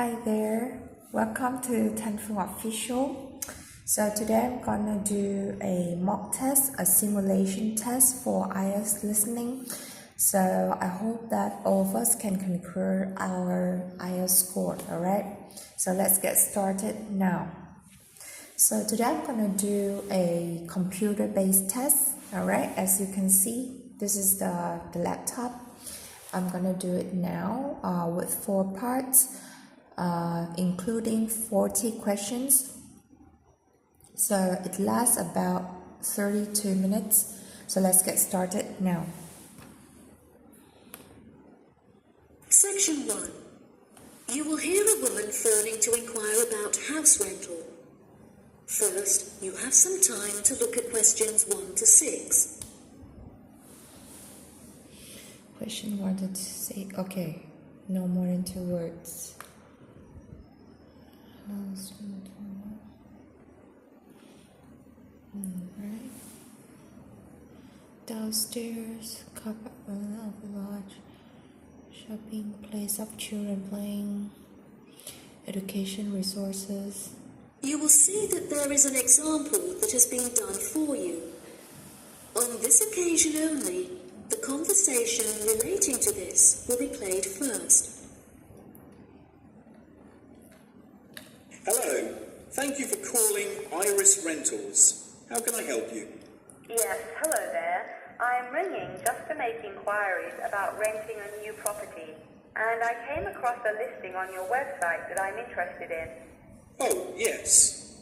Hi there, welcome to THANHPHUONG Official. So today I'm gonna do a mock test, a simulation test for IELTS listening. So I hope that all of us can conquer our IELTS score, alright? So let's get started now. So today I'm gonna do a computer-based test, alright? As you can see, this is the laptop. I'm gonna do it now with 4 parts. Including 40 questions. So it lasts about 32 minutes. So let's get started now. Section 1. You will hear a woman phoning to inquire about house rental. First, you have some time to look at questions 1 to 6. Question 1 to 6. Okay, no more than 2 words. Right. Downstairs, car park of a large shopping place of children playing, education resources. You will see that there is an example that has been done for you. On this occasion only, the conversation relating to this will be played first. Hello, thank you for calling Iris Rentals. How can I help you? Yes, hello there. I'm ringing just to make inquiries about renting a new property, and I came across a listing on your website that I'm interested in. Oh, yes.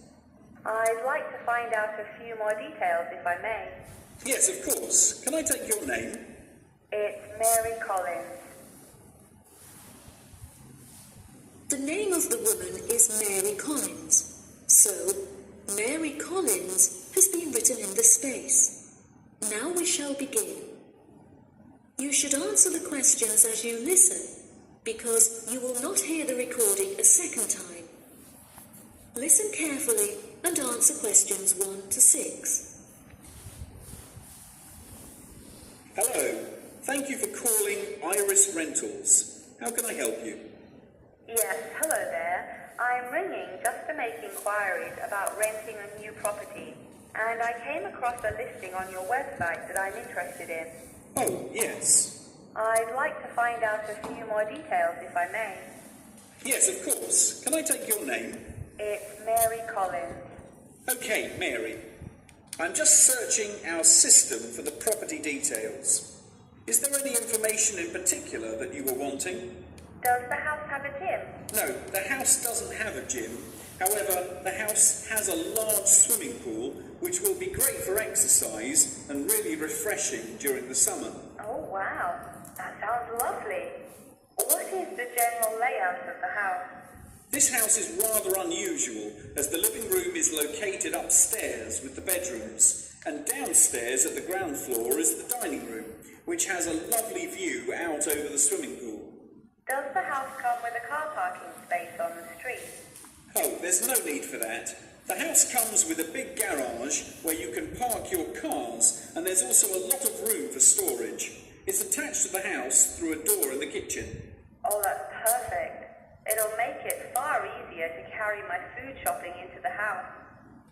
I'd like to find out a few more details, if I may. Yes, of course. Can I take your name? It's Mary Collins. The name of the woman is Mary Collins. So, Mary Collins has been written in the space. Now we shall begin. You should answer the questions as you listen, because you will not hear the recording a second time. Listen carefully and answer questions 1 to 6. Hello, thank you for calling Iris Rentals. How can I help you? Yes, hello there. I'm ringing just to make inquiries about renting a new property, and I came across a listing on your website that I'm interested in. Oh, yes. I'd like to find out a few more details, if I may. Yes, of course. Can I take your name? It's Mary Collins. Okay, Mary. I'm just searching our system for the property details. Is there any information in particular that you were wanting? Does the house have a gym? No, the house doesn't have a gym. However, the house has a large swimming pool, which will be great for exercise and really refreshing during the summer. Oh, wow. That sounds lovely. What is the general layout of the house? This house is rather unusual, as the living room is located upstairs with the bedrooms, and downstairs at the ground floor is the dining room, which has a lovely view out over the swimming pool. Does the house come with a car parking space on the street? Oh, there's no need for that. The house comes with a big garage where you can park your cars, and there's also a lot of room for storage. It's attached to the house through a door in the kitchen. Oh, that's perfect. It'll make it far easier to carry my food shopping into the house.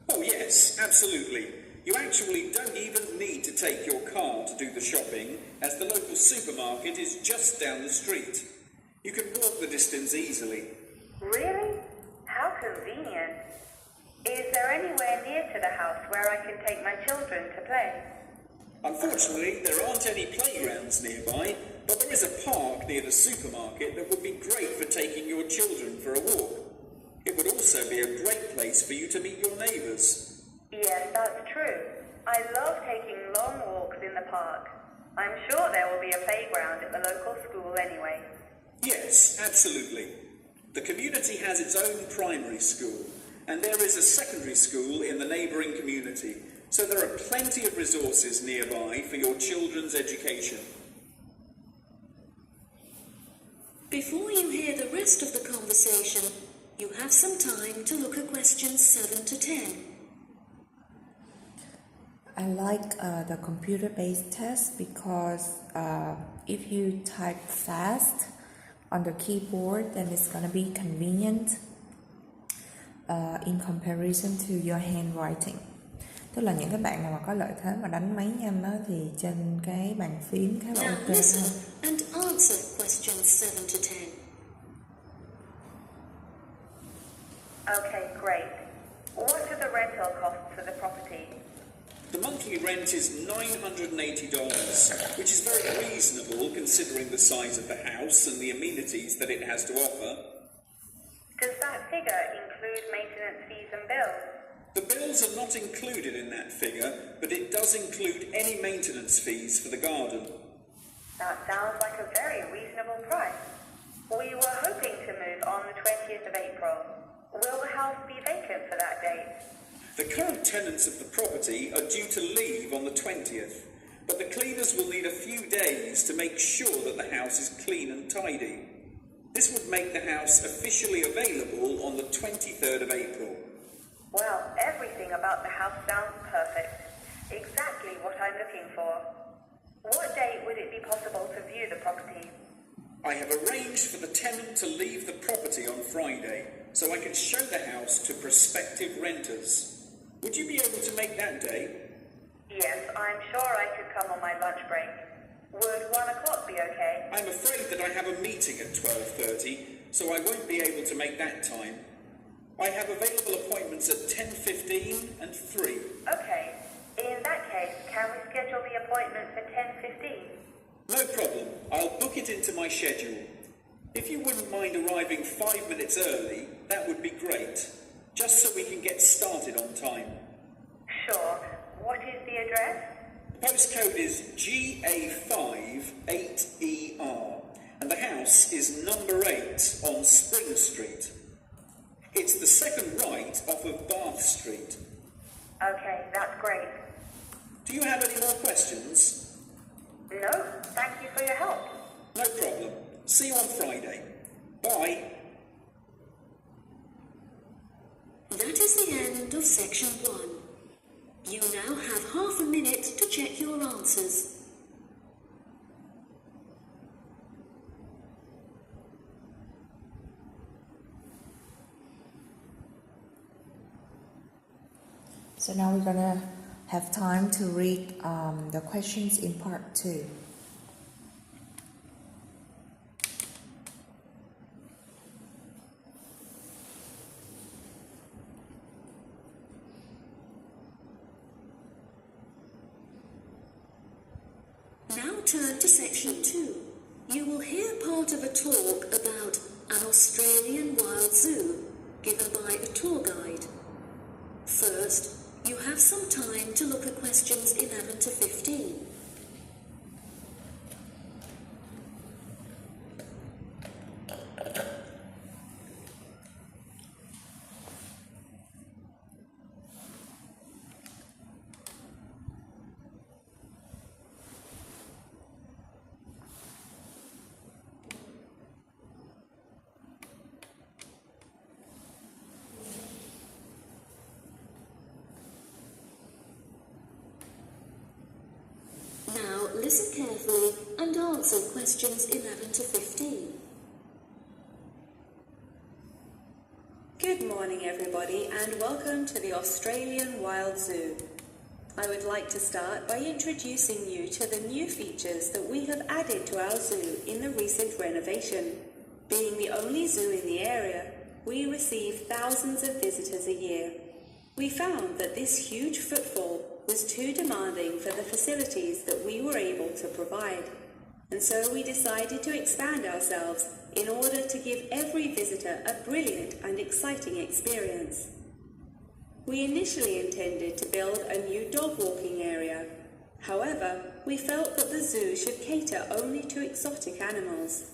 Oh yes, absolutely. You actually don't even need to take your car to do the shopping, as the local supermarket is just down the street. You can walk the distance easily. Really? How convenient. Is there anywhere near to the house where I can take my children to play? Unfortunately, there aren't any playgrounds nearby, but there is a park near the supermarket that would be great for taking your children for a walk. It would also be a great place for you to meet your neighbours. Yes, that's true. I love taking long walks in the park. I'm sure there will be a playground at the local school anyway. Yes, absolutely. The community has its own primary school, and there is a secondary school in the neighbouring community, so there are plenty of resources nearby for your children's education. Before you hear the rest of the conversation, you have some time to look at questions 7 to 10. I like the computer-based test because if you type fast, on the keyboard, then it's gonna be convenient in comparison to your handwriting. Tức là những cái bạn nào mà có lợi thế mà đánh máy nhanh đó, thì trên cái bàn phím khá là Now ok listen hơn. and answer questions 7 to 10. Okay, great. What are the rental costs for the property? The monthly rent is $980, which is very reasonable considering the size of the house and the amenities that it has to offer. Does that figure include maintenance fees and bills? The bills are not included in that figure, but it does include any maintenance fees for the garden. That sounds like a very reasonable price. We were hoping to move on the 20th of April. Will the house be vacant for that date? The current tenants of the property are due to leave on the 20th, but the cleaners will need a few days to make sure that the house is clean and tidy. This would make the house officially available on the 23rd of April. Well, everything about the house sounds perfect. Exactly what I'm looking for. What date would it be possible to view the property? I have arranged for the tenant to leave the property on Friday, so I can show the house to prospective renters. Would you be able to make that day? Yes, I'm sure I could come on my lunch break. Would 1 o'clock be okay? I'm afraid that I have a meeting at 12:30, so I won't be able to make that time. I have available appointments at 10:15 and 3. Okay. In that case, can we schedule the appointment for 10:15? No problem. I'll book it into my schedule. If you wouldn't mind arriving 5 minutes early, that would be great, just so we can get started on time. Sure. What is the address? The postcode is GA58ER, and the house is number 8 on Spring Street. It's the second right off of Bath Street. Okay, that's great. Do you have any more questions? No, thank you for your help. No problem. See you on Friday. Bye. That is the end of section 1. You now have half a minute to check your answers. So now we're gonna have time to read the questions in part 2. Now turn to section 2. You will hear part of a talk about an Australian wild zoo given by a tour guide. First, you have some time to look at questions 11 to 15. Now listen carefully and answer questions 11 to 15. Good morning everybody and welcome to the Australian Wild Zoo. I would like to start by introducing you to the new features that we have added to our zoo in the recent renovation. Being the only zoo in the area, we receive thousands of visitors a year. We found that this huge footfall was too demanding for the facilities that we were able to provide, and so we decided to expand ourselves in order to give every visitor a brilliant and exciting experience. We initially intended to build a new dog walking area. However, we felt that the zoo should cater only to exotic animals.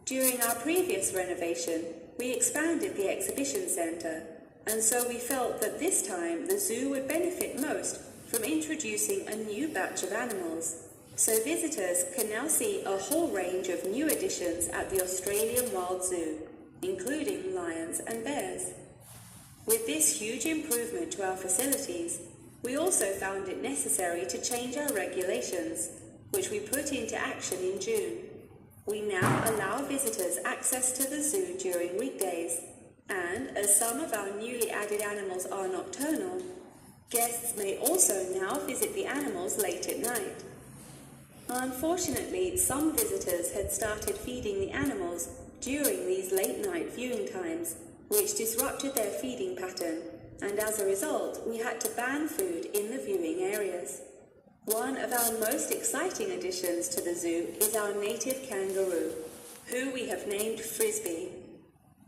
During our previous renovation, we expanded the exhibition centre, and so we felt that this time the zoo would benefit most from introducing a new batch of animals, so visitors can now see a whole range of new additions at the Australian Wild Zoo, including lions and bears. With this huge improvement to our facilities, we also found it necessary to change our regulations, which we put into action in June. We now allow visitors access to the zoo during weekdays, and as some of our newly added animals are nocturnal, guests may also now visit the animals late at night. Unfortunately, some visitors had started feeding the animals during these late night viewing times, which disrupted their feeding pattern, and as a result, we had to ban food in the viewing areas. One of our most exciting additions to the zoo is our native kangaroo, who we have named Frisbee.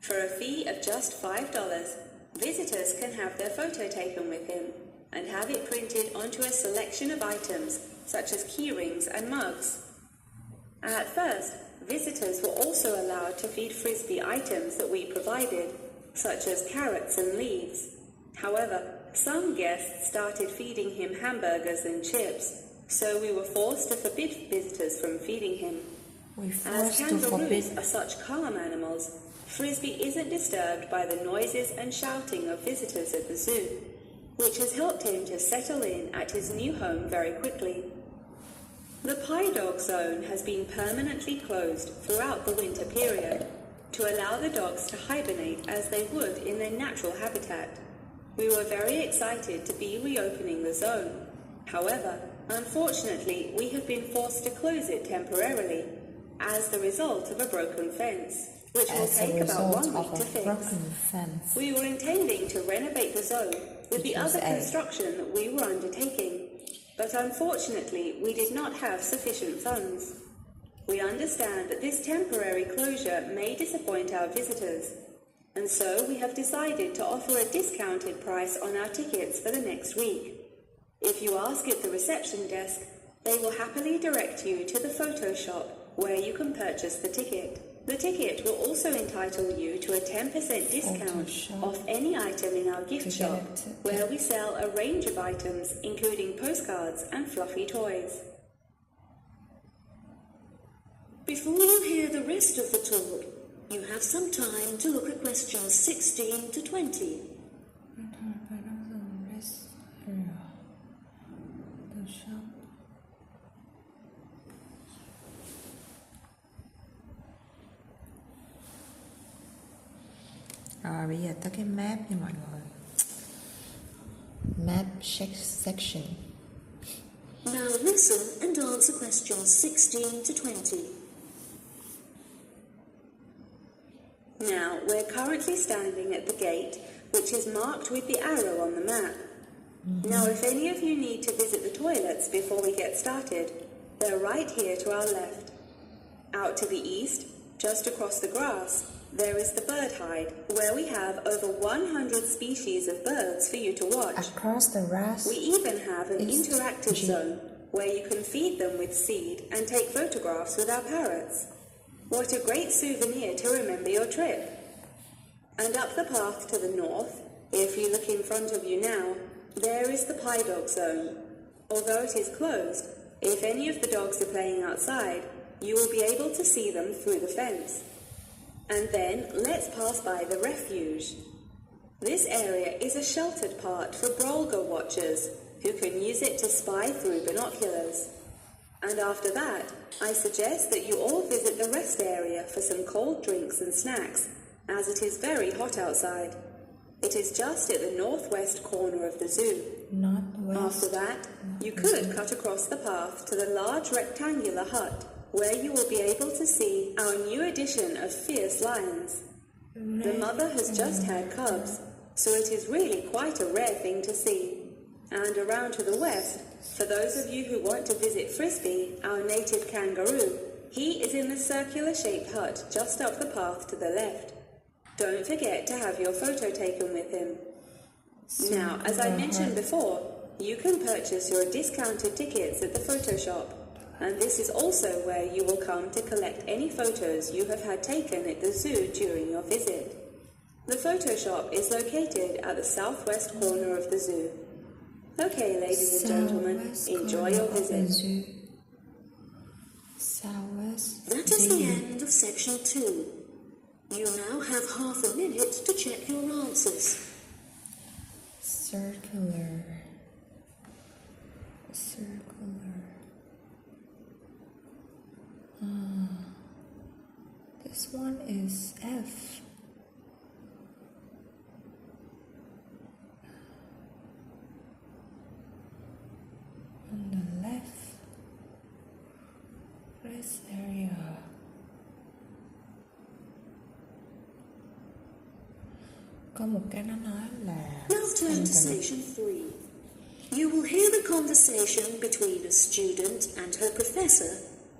For a fee of just $5, visitors can have their photo taken with him and have it printed onto a selection of items such as key rings and mugs. At first, visitors were also allowed to feed Frisbee items that we provided, such as carrots and leaves. However, some guests started feeding him hamburgers and chips, so we were forced to forbid visitors from feeding him. As kangaroos are such calm animals, Frisbee isn't disturbed by the noises and shouting of visitors at the zoo, which has helped him to settle in at his new home very quickly. The pie dog zone has been permanently closed throughout the winter period to allow the dogs to hibernate as they would in their natural habitat. We were very excited to be reopening the zone. However, unfortunately, we have been forced to close it temporarily as the result of a broken fence, which will take about 1 week to fix. We were intending to renovate the zone with the other construction that we were undertaking, but unfortunately, we did not have sufficient funds. We understand that this temporary closure may disappoint our visitors, and so we have decided to offer a discounted price on our tickets for the next week. If you ask at the reception desk, they will happily direct you to the photo shop where you can purchase the ticket. The ticket will also entitle you to a 10% discount off any item in our gift shop, where we sell a range of items including postcards and fluffy toys. Before you hear the rest of the talk, you have some time to look at questions 16 to 20. Rồi bây giờ tới cái map nha mọi người. Map section. Now listen and answer questions 16 to 20. Now, we're currently standing at the gate, which is marked with the arrow on the map. Now, if any of you need to visit the toilets before we get started, they're right here to our left. Out to the east, just across the grass, there is the bird hide, where we have over 100 species of birds for you to watch. Across the grass, we even have an interactive zone, where you can feed them with seed and take photographs with our parrots. What a great souvenir to remember your trip. And up the path to the north, if you look in front of you now, there is the pie dog zone. Although it is closed, if any of the dogs are playing outside, you will be able to see them through the fence. And then let's pass by the refuge. This area is a sheltered part for Brolga watchers who can use it to spy through binoculars. And after that, I suggest that you all visit the rest area for some cold drinks and snacks, as it is very hot outside. It is just at the northwest corner of the zoo. After that, you could cut across the path to the large rectangular hut, where you will be able to see our new addition of fierce lions. The mother has just had cubs, so it is really quite a rare thing to see. And around to the west, for those of you who want to visit Frisbee, our native kangaroo, he is in the circular-shaped hut just up the path to the left. Don't forget to have your photo taken with him. Now, as I mentioned before, you can purchase your discounted tickets at the photo shop, and this is also where you will come to collect any photos you have had taken at the zoo during your visit. The photo shop is located at the southwest corner of the zoo. Okay, ladies and gentlemen, enjoy your visit. That is the end of section 2. You now have half a minute to check your answers. Circular. Có một cái nó nói là Now turn to station 3. You will hear the conversation between a student and her professor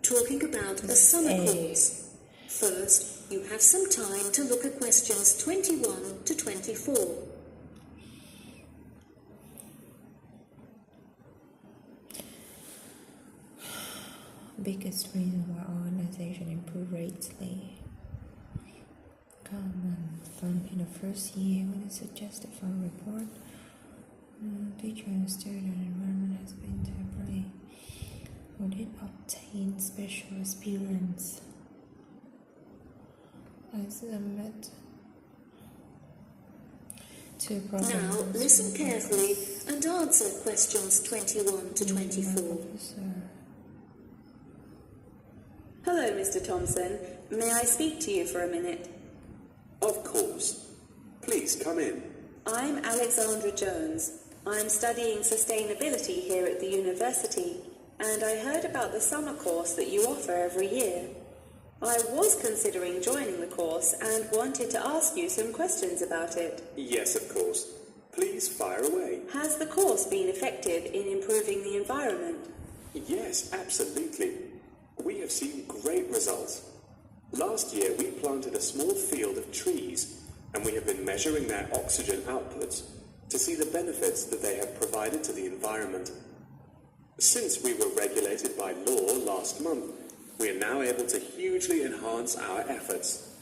talking about a summer course. First, you have some time to look at questions 21 to 24. Biggest reason why organization improve greatly. Common fund in the first year when it's suggested fund report. Teacher and student environment has been temporary. Would it obtain special experience? As a met to Now listen carefully and answer questions 21 to 24. Hello, Mr. Thompson. May I speak to you for a minute? Of course. Please come in. I'm Alexandra Jones. I'm studying sustainability here at the university, and I heard about the summer course that you offer every year. I was considering joining the course and wanted to ask you some questions about it. Yes, of course. Please fire away. Has the course been effective in improving the environment? Yes, absolutely. We have seen great results. Last year we planted a small field of trees, and we have been measuring their oxygen outputs to see the benefits that they have provided to the environment. Since we were regulated by law last month, we are now able to hugely enhance our efforts.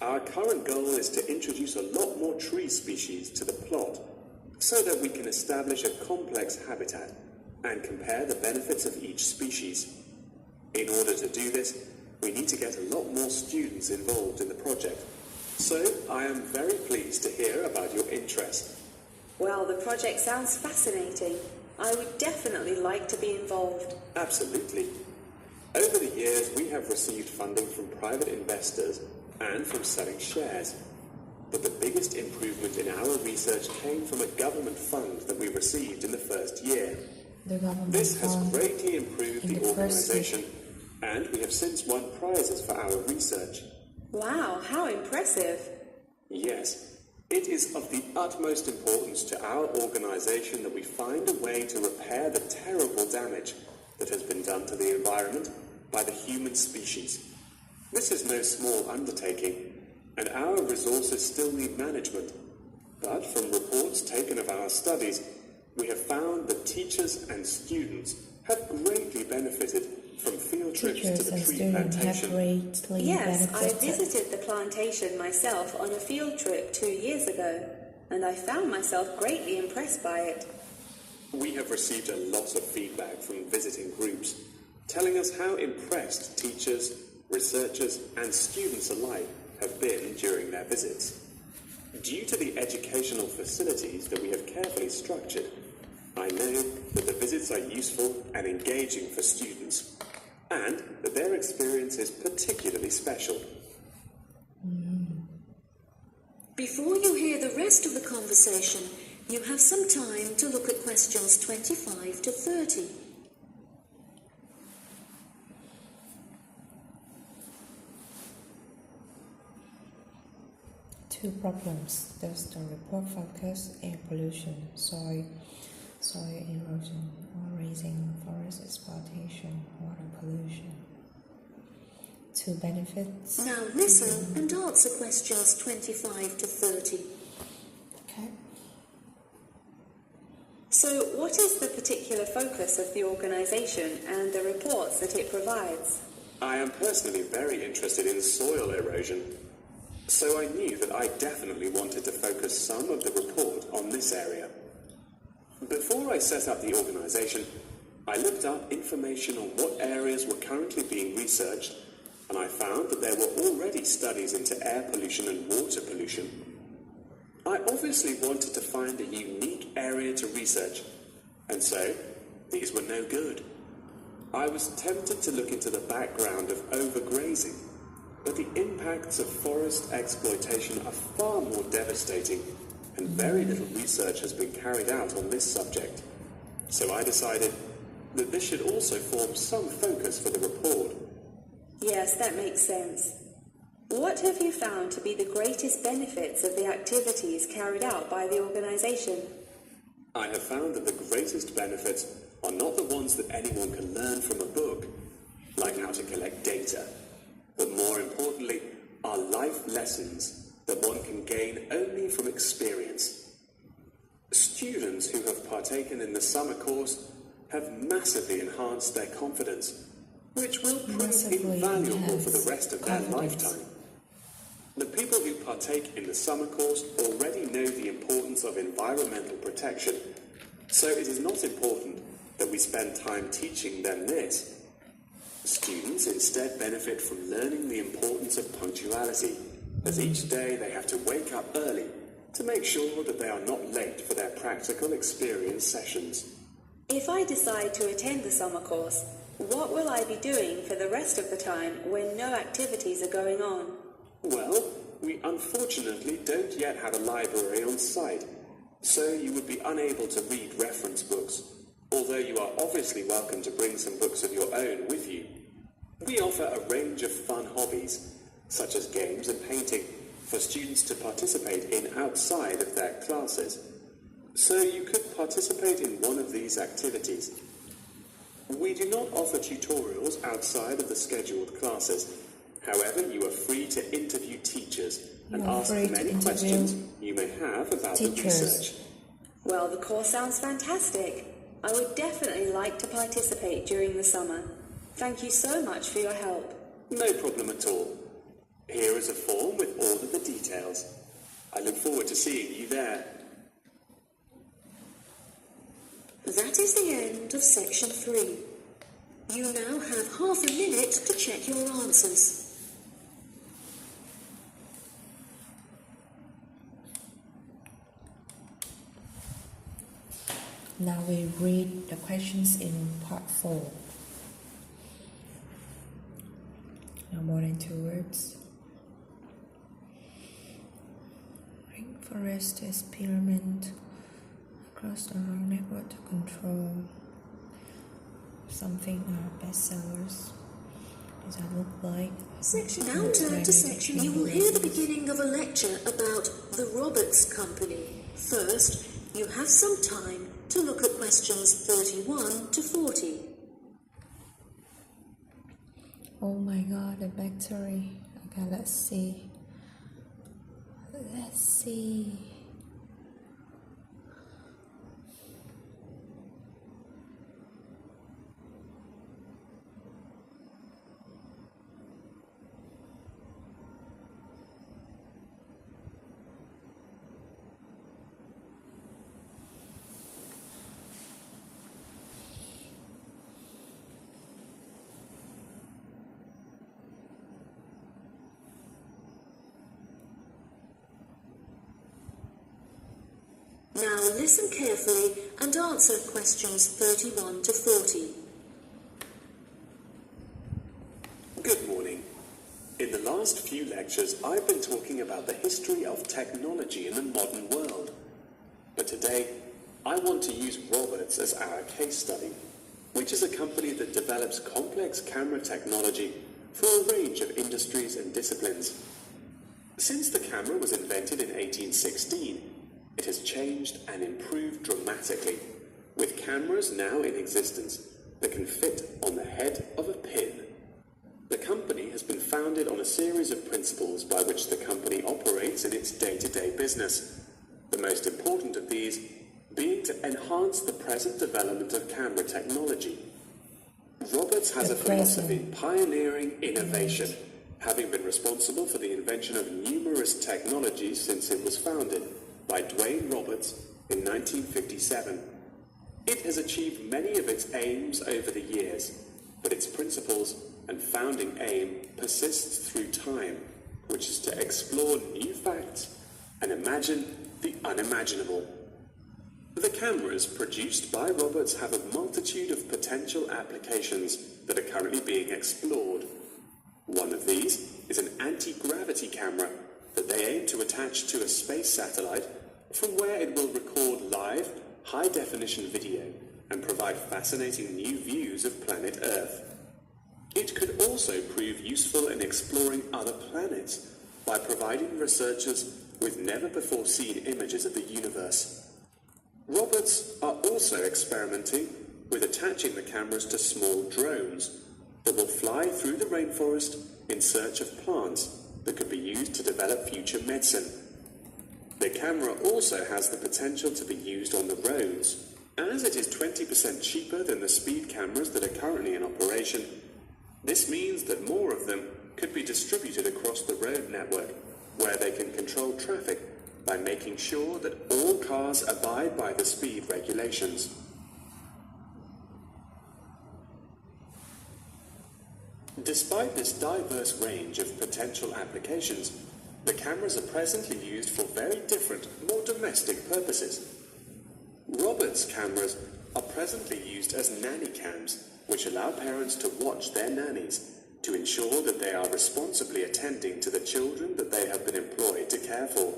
Our current goal is to introduce a lot more tree species to the plot so that we can establish a complex habitat and compare the benefits of each species. In order to do this, we need to get a lot more students involved in the project. So I am very pleased to hear about your interest. Well, the project sounds fascinating. I would definitely like to be involved. Absolutely. Over the years, we have received funding from private investors and from selling shares. But the biggest improvement in our research came from a government fund that we received in the first year. This has greatly improved the organisation, and we have since won prizes for our research. Wow, how impressive. Yes, it is of the utmost importance to our organisation that we find a way to repair the terrible damage that has been done to the environment by the human species. This is no small undertaking, and our resources still need management. But from reports taken of our studies, we have found that teachers and students have greatly benefited from field trips to the tree plantation. Yes, I visited the plantation myself on a field trip 2 years ago, and I found myself greatly impressed by it. We have received a lot of feedback from visiting groups, telling us how impressed teachers, researchers, and students alike have been during their visits. Due to the educational facilities that we have carefully structured, I know that the visits are useful and engaging for students, and that their experience is particularly special. Before you hear the rest of the conversation, you have some time to look at questions 25 to 30. Two problems. Does the report focus air pollution, soil erosion, or raising forest exploitation, water pollution? Two benefits. Now listen and answer questions 25 to 30. Okay. So, what is the particular focus of the organisation and the reports that it provides? I am personally very interested in soil erosion, so I knew that I definitely wanted to focus some of the report on this area. Before I set up the organisation, I looked up information on what areas were currently being researched, and I found that there were already studies into air pollution and water pollution. I obviously wanted to find a unique area to research, and so these were no good. I was tempted to look into the background of overgrazing, but the impacts of forest exploitation are far more devastating, and very little research has been carried out on this subject. So I decided that this should also form some focus for the report. Yes, that makes sense. What have you found to be the greatest benefits of the activities carried out by the organisation? I have found that the greatest benefits are not the ones that anyone can learn from a book, like how to collect data, but more importantly, are life lessons that one can gain only from experience. Students who have partaken in the summer course have massively enhanced their confidence, which will prove invaluable for the rest of their lifetime. The people who partake in the summer course already know the importance of environmental protection, so it is not important that we spend time teaching them this. Students instead benefit from learning the importance of punctuality, as each day they have to wake up early to make sure that they are not late for their practical experience sessions. If I decide to attend the summer course, what will I be doing for the rest of the time when no activities are going on? Well, we unfortunately don't yet have a library on site, so you would be unable to read reference books, although you are obviously welcome to bring some books of your own with you. We offer a range of fun hobbies, such as games and painting, for students to participate in outside of their classes. So you could participate in one of these activities. We do not offer tutorials outside of the scheduled classes. However, you are free to interview teachers and ask them any questions you may have about the research. Well, the course sounds fantastic. I would definitely like to participate during the summer. Thank you so much for your help. No problem at all. Here is a form with all of the details. I look forward to seeing you there. That is the end of section 3. You now have half a minute to check your answers. Now we read the questions in part 4. No more than 2 words. Rainforest experiment across the neural network to control something bestsellers. Does that look like? Now turn to section. You will hear the beginning of a lecture about the Roberts Company. First, you have some time to look at questions 31 to 40. Oh my god, the battery. Okay, let's see. Let's see. Now listen carefully and answer questions 31 to 40. Good morning. In the last few lectures, I've been talking about the history of technology in the modern world. But today, I want to use Roberts as our case study, which is a company that develops complex camera technology for a range of industries and disciplines. Since the camera was invented in 1816, it has changed and improved dramatically, with cameras now in existence that can fit on the head of a pin. The company has been founded on a series of principles by which the company operates in its day-to-day business, the most important of these being to enhance the present development of camera technology. Roberts has a philosophy pioneering innovation, having been responsible for the invention of numerous technologies since it was founded by Dwayne Roberts in 1957. It has achieved many of its aims over the years, but its principles and founding aim persists through time, which is to explore new facts and imagine the unimaginable. The cameras produced by Roberts have a multitude of potential applications that are currently being explored. One of these is an anti-gravity camera that they aim to attach to a space satellite from where it will record live, high-definition video and provide fascinating new views of planet Earth. It could also prove useful in exploring other planets by providing researchers with never-before-seen images of the universe. Roberts are also experimenting with attaching the cameras to small drones that will fly through the rainforest in search of plants that could be used to develop future medicine. The camera also has the potential to be used on the roads, as it is 20% cheaper than the speed cameras that are currently in operation. This means that more of them could be distributed across the road network, where they can control traffic by making sure that all cars abide by the speed regulations. Despite this diverse range of potential applications, the cameras are presently used for very different, more domestic purposes. Roberts' cameras are presently used as nanny cams, which allow parents to watch their nannies to ensure that they are responsibly attending to the children that they have been employed to care for.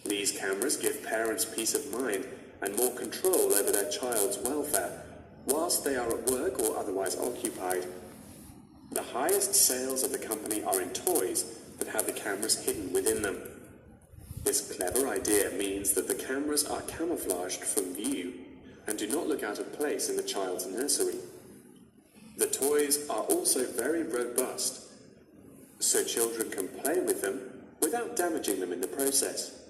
These cameras give parents peace of mind and more control over their child's welfare, whilst they are at work or otherwise occupied. The highest sales of the company are in toys that have the cameras hidden within them. This clever idea means that the cameras are camouflaged from view and do not look out of place in the child's nursery. The toys are also very robust, so children can play with them without damaging them in the process.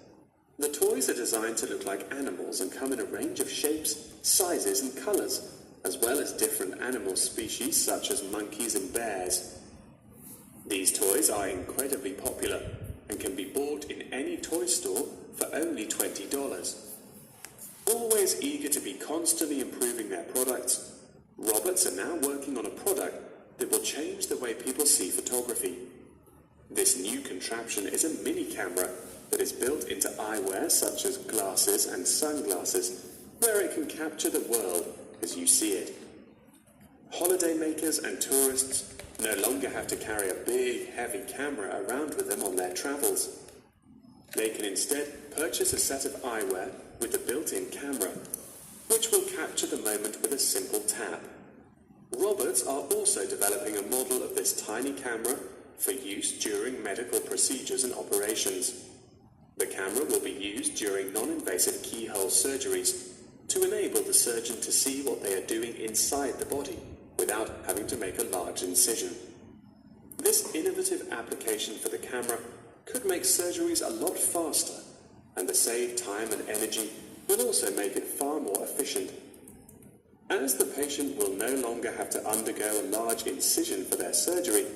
The toys are designed to look like animals and come in a range of shapes, sizes and colours, as well as different animal species such as monkeys and bears. These toys are incredibly popular and can be bought in any toy store for only $20. Always eager to be constantly improving their products, Roberts are now working on a product that will change the way people see photography. This new contraption is a mini camera that is built into eyewear such as glasses and sunglasses, where it can capture the world as you see it. Holidaymakers and tourists no longer have to carry a big, heavy camera around with them on their travels. They can instead purchase a set of eyewear with a built-in camera, which will capture the moment with a simple tap. Roberts are also developing a model of this tiny camera for use during medical procedures and operations. The camera will be used during non-invasive keyhole surgeries to enable the surgeon to see what they are doing inside the body without having to make a large incision. This innovative application for the camera could make surgeries a lot faster, and the saved time and energy will also make it far more efficient. As the patient will no longer have to undergo a large incision for their surgery,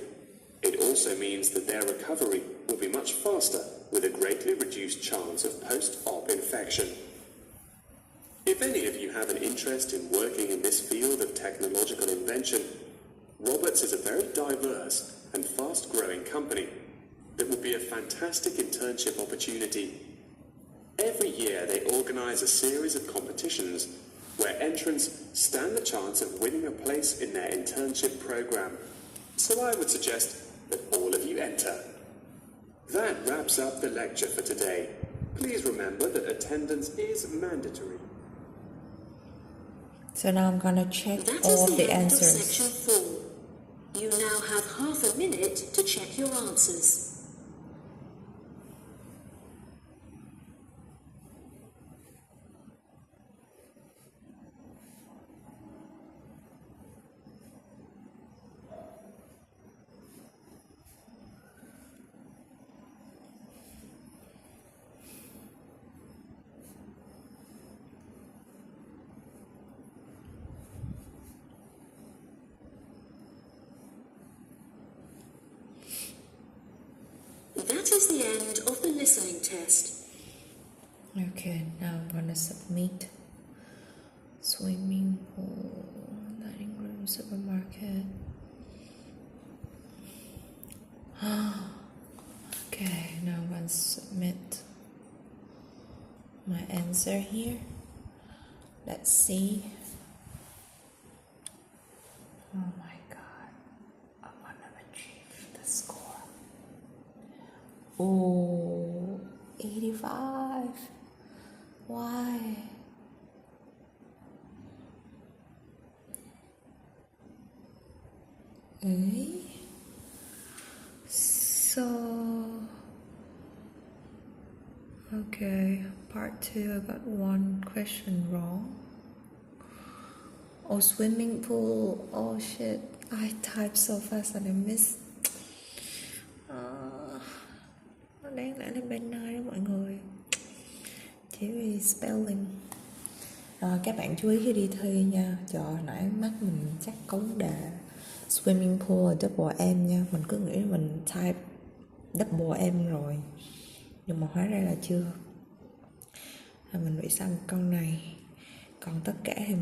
it also means that their recovery will be much faster with a greatly reduced chance of post-op infection. If any of you have an interest in working in this field of technological invention, Roberts is a very diverse and fast-growing company that will be a fantastic internship opportunity. Every year they organize a series of competitions where entrants stand the chance of winning a place in their internship program. So I would suggest that all of you enter. That wraps up the lecture for today. Please remember that attendance is mandatory. So now I'm going to check That all is the the end of answers. section 4. You now have half a minute to check your answers. That is the end of the listening test. Okay, now I'm going to submit. Swimming pool, dining room, supermarket. Okay, now I'm going to submit my answer here. Let's see. Oh my god, I'm gonna achieve the score. Oh, 85. Why? ấy. So okay, part 2 I got one question wrong. Oh, swimming pool. Oh shit, I typed so fast and I missed. Nó đáng lẽ là banner đó mọi người, chỉ vì spelling. Rồi các bạn chú ý khi đi thi nha. Trời, nãy mắt mình chắc có vấn đề. Swimming pool là double M nha. Mình cứ nghĩ mình type double M rồi, nhưng mà hóa ra là chưa. Mình bị sai một câu này. Còn tất cả thì